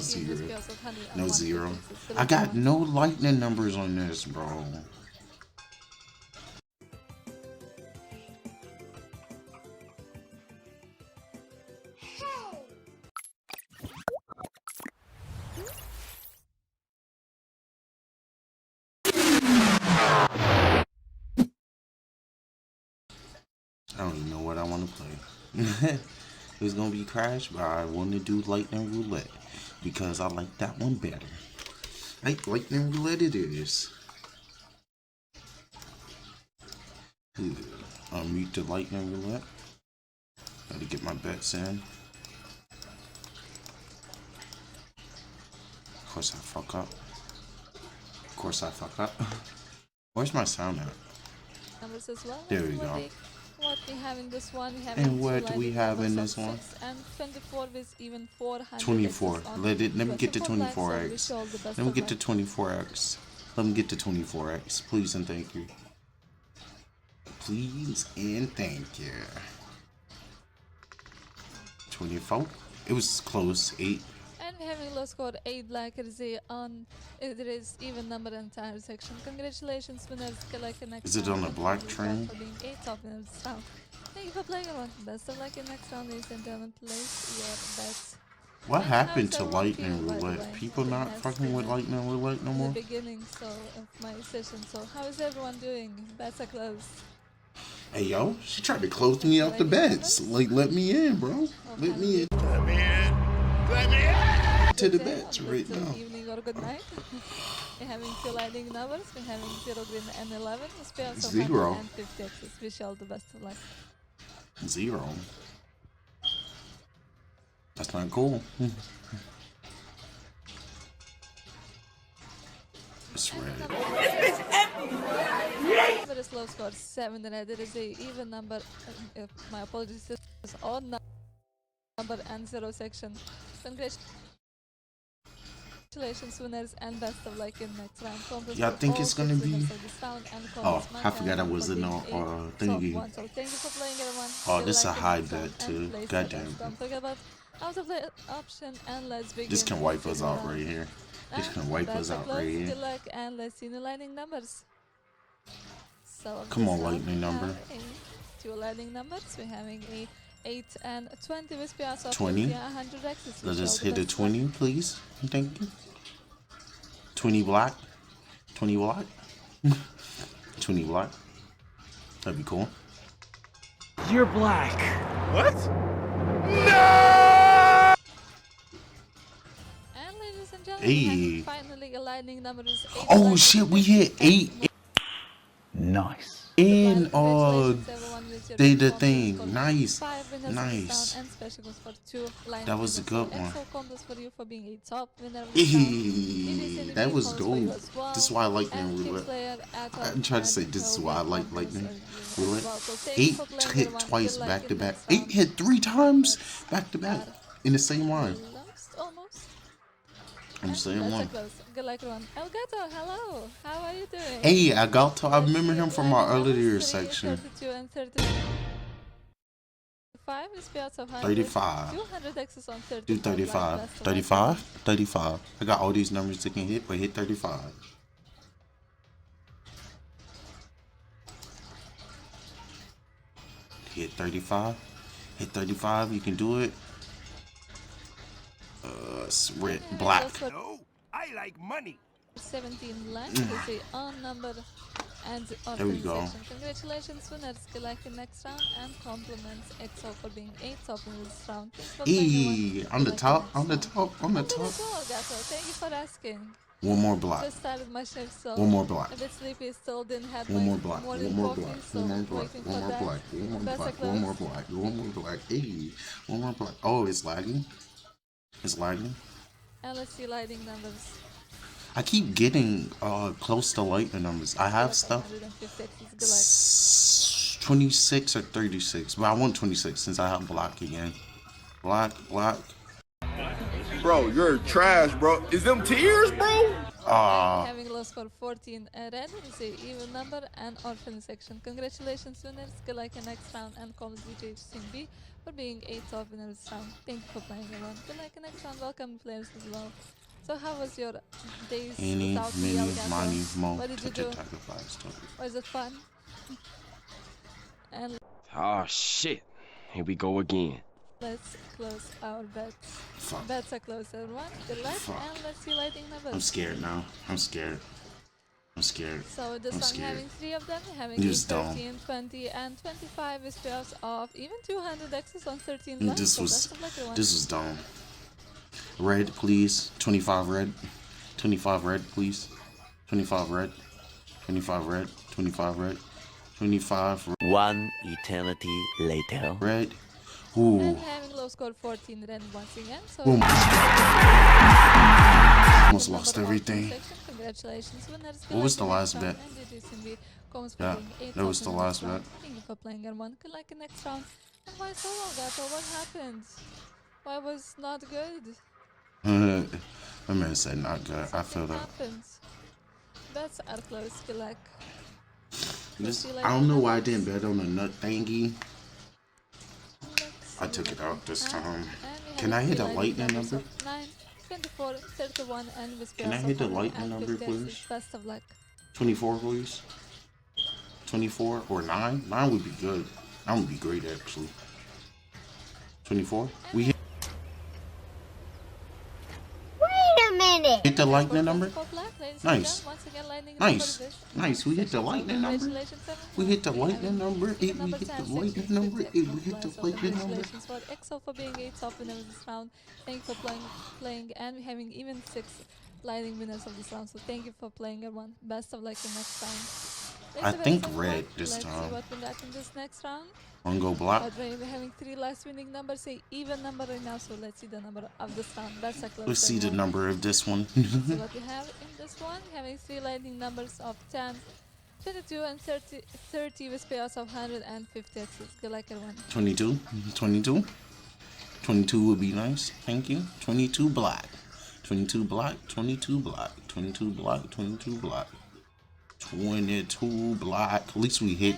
zero. No zero. I got no lightning numbers on this, bro. I don't even know what I want to play. It's gonna be Crash, but I want to do Lightning Roulette because I like that one better. Like Lightning Roulette it is. Unmute the Lightning Roulette. Gotta get my bets in. Of course I fuck up. Of course I fuck up. Where's my sound at? Numbers as well. There we go. What we have in this one, and what do we have in this one? And 24 with even 400. 24. Let me get to 24x. Let me get to 24x. Let me get to 24x. Please and thank you. Please and thank you. 24. It was close. 8. And we're having low score 8 black. It is even number entire section. Congratulations, winners. Is it on the black train? For being 8 top winners this round. Thank you for playing everyone. Best of luck in next round, ladies and gentlemen. Place your bets. What happened to Lightning Roulette? People not fucking with Lightning Roulette no more? The beginning of my session. So how is everyone doing? Bets are closed. Hey yo, she tried to close me out the bets. Like, let me in, bro. Let me in. Let me in. Let me in. To the bets right now. Good evening or good night. We're having 2 lightning numbers. We're having 0 green and 11. Zero. And 50 axis. Wish you all the best of luck. 0. That's not cool. It's red. Very slow score 7 red. It is a even number. My apologies. This is odd number and 0 section. Congratulations, winners, and best of luck in next round. Yeah, I think it's gonna be. Oh, I forgot I was in the thingy. So thank you for playing, everyone. Oh, this is a high bet too. Goddamn. Don't forget about autoplay option, and let's begin. This can wipe us out right here. This can wipe us out right here. Good luck, and let's see the lightning numbers. So come on, lightning number. 2 lightning numbers. We're having a 8 and 20 with Piazza. 20. 100 axis. Let us hit a 20, please. Thank you. 20 black. 20 black. 20 black. That'd be cool. You're black. What? No! And ladies and gentlemen, hey. Finally a lightning number is 8. Oh shit, we hit 8. Nice. In the thing. Nice. Nice. That was a good one. That was dope. This is why I like Lightning Roulette. I'm trying to say this is why I like Lightning Roulette. 8 hit twice back to back. 8 hit 3 times back to back in the same line. I'm saying one. Good luck, everyone. Elgato, hello. How are you doing? Hey, Elgato. I remember him from our earlier section. 32 and 35 is Piazza 35. 200 X's on 35. Do 35. 35? 35. I got all these numbers that can hit, but hit 35. Hit 35. Hit 35. You can do it. Red, black. No, I like money. 17 blank is the on number and there we go. Congratulations, winners. Good luck in next round and compliments EXO for being 8 top in this round. On the top, on the top, on the top. Thank you for asking. One more block. Just started my shift, so one more block. A bit sleepy, still didn't have one more block. One more block. One more block. One more block. One more block. One more block. One more block. Hey, one more block. Oh, it's lagging. It's lagging. And let's see lightning numbers. I keep getting close to lightning numbers. I have stuff 26 or 36, but I want 26 since I have block again. Block. Bro, you're trash, bro. Is them tears, bro? Ah, Having low score 14 red is a even number and orphan section. Congratulations winners, good luck in next round and comes DJ Simbi for being 8th of winner this round. Thank you for playing everyone. Good luck in next round, welcome players as well. So how was your days eeny, without me, miny, Elgato? miny, mo. What did you do? Was it fun? And Oh shit. Here we go again. let's close our bets. Fuck. Bets are closed everyone. Good luck Fuck. and let's see lighting numbers. I'm scared now. I'm scared. I'm scared. So this I'm one scared. having 3 of them, having You 8, just don't. 13, 20 and 25 is pairs of even 200 X's on 13 And left. this So was best of luck everyone. this was dumb. Red, please. 25 red. 25 red, please. 25 red. 25 red. 25 red. 25 red. One eternity later. Red. Ooh. And having low score 14 red once again. So Boom. Almost lost everything. Congratulations winners. What was the last bet? Yeah, that was the last bet. Thank you for playing everyone. Good luck in next round. And why solo Gato? What happened? Why was not good? That man said not good. I feel that. Happens. Bets are close. Good luck. I don't know why I didn't bet on the nut thingy. I took it out this time. Can I hit a lightning number? 9, 24, 31, and with Can I hit the lightning number, please? Best of luck. 24, please. 24 or 9? 9 would be good. 9 would be great, actually. 24? We hit. Wait a minute. Hit the lightning number? Nice. Nice. Nice. Nice. We hit the lightning number. We hit the lightning number. We hit the lightning number. We hit the lightning number. Congratulations for Excel for being 8th of winner of this round. Thank you for playing and having even 6 lightning winners of this round. So thank you for playing everyone. Best of luck in next round. I think red this time. Let's see what we got in this next round. Wanna go black? But we're having 3 last winning numbers, say even number right now. So let's see the number of this round. That's a close. Let's see the number of this one. So what we have in this one, having 3 lightning numbers of 10, 22 and 30 with payouts of 150 X's. Good luck everyone. 22. 22. 22 would be nice. Thank you. 22 black. 22 black. 22 black. 22 black. 22 black. 22 black. At least we hit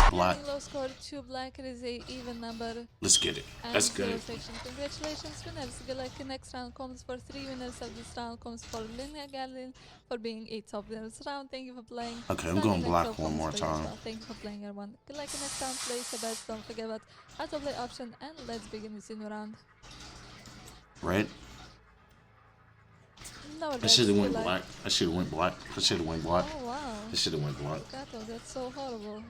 black. Low score 2 black. It is a even number. Let's get it. That's good. Section. Congratulations winners. Good luck in next round. Comes for 3 winners of this round. Comes for Linnea Gallin for being 8th of winners round. Thank you for playing. Okay, I'm going black one more time. Well. Thank you for playing everyone. Good luck in next round. Place your bets. Don't forget about autoplay option. And let's begin this new round. Red. No, I should have went black. I should have went black. I should have went black. Oh wow. I should have went black. Gato, that's so horrible.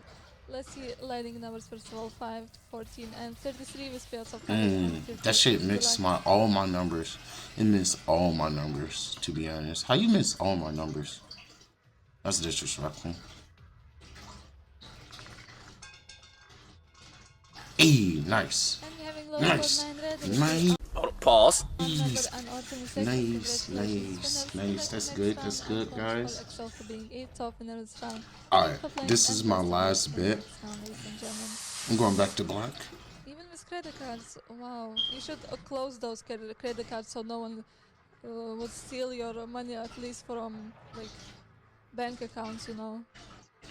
Let's see lighting numbers first of all. 5, 14, and 33 with payouts of 150. That shit missed all my numbers. It missed all my numbers, to be honest. How you miss all my numbers? That's disrespectful. Hey, nice. And we're having low Nice. score 9 red. Nice. Pause. Nice. Nice. That's good. That's good, guys. Alright, this is my last bet. I'm going back to black. Even with credit cards, wow. You should close those credit cards so no one would steal your money, at least from like bank accounts, you know.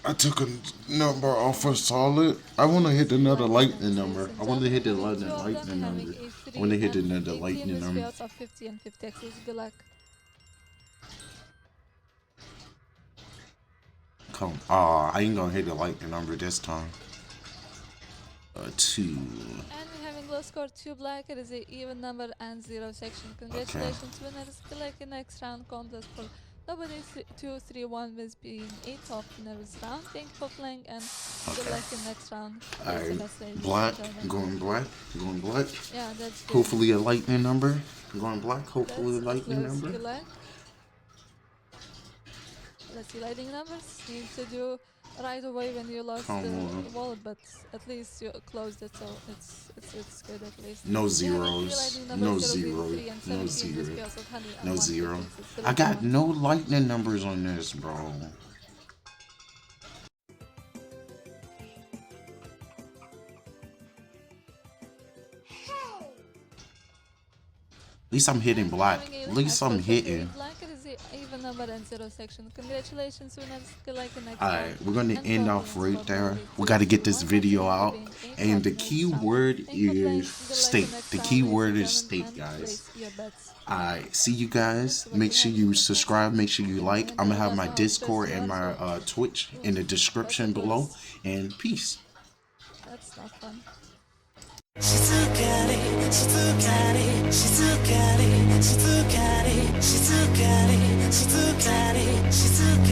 I took a number off for solid. I want to hit another lightning number. I want to hit another lightning number. I want to hit another lightning number. Of 50 and 50 X's. Good luck. Come. Ah, I ain't gonna hit the lightning number this time. 2. And we're having low score 2 black. It is a even number and 0 section. Congratulations, winners. Good luck in next round contest for W231 with being 8th of winners round. Thank you for playing and good luck in next round. Alright, black. I'm going black. I'm going black. Yeah, that's good. Hopefully a lightning number. I'm going black. Hopefully a lightning close. number. Good luck. Let's see lightning numbers. You need to do right away when you lost the wallet, but at least you closed it, so it's good at least. No zeros. No zero. No zero. No zero. I got no lightning numbers on this, bro. At least I'm hitting black. At least I'm hitting. Black, it is the even number and zero section. Congratulations, winners. Good luck in next Alright, round. we're gonna And end off compliments right for there. being We gotta get this eight video for out. being eight And the top key winners round. word Thank you for playing. is Good luck in steak. next The round, key ladies word and is steak, gentlemen, and guys. place your bets. Alright, see you guys. Make sure you subscribe. Make sure you like. I'm gonna have my Discord and my Twitch in the description below. And peace. That's not fun. 静かに静かに静かに静かに静かに静かに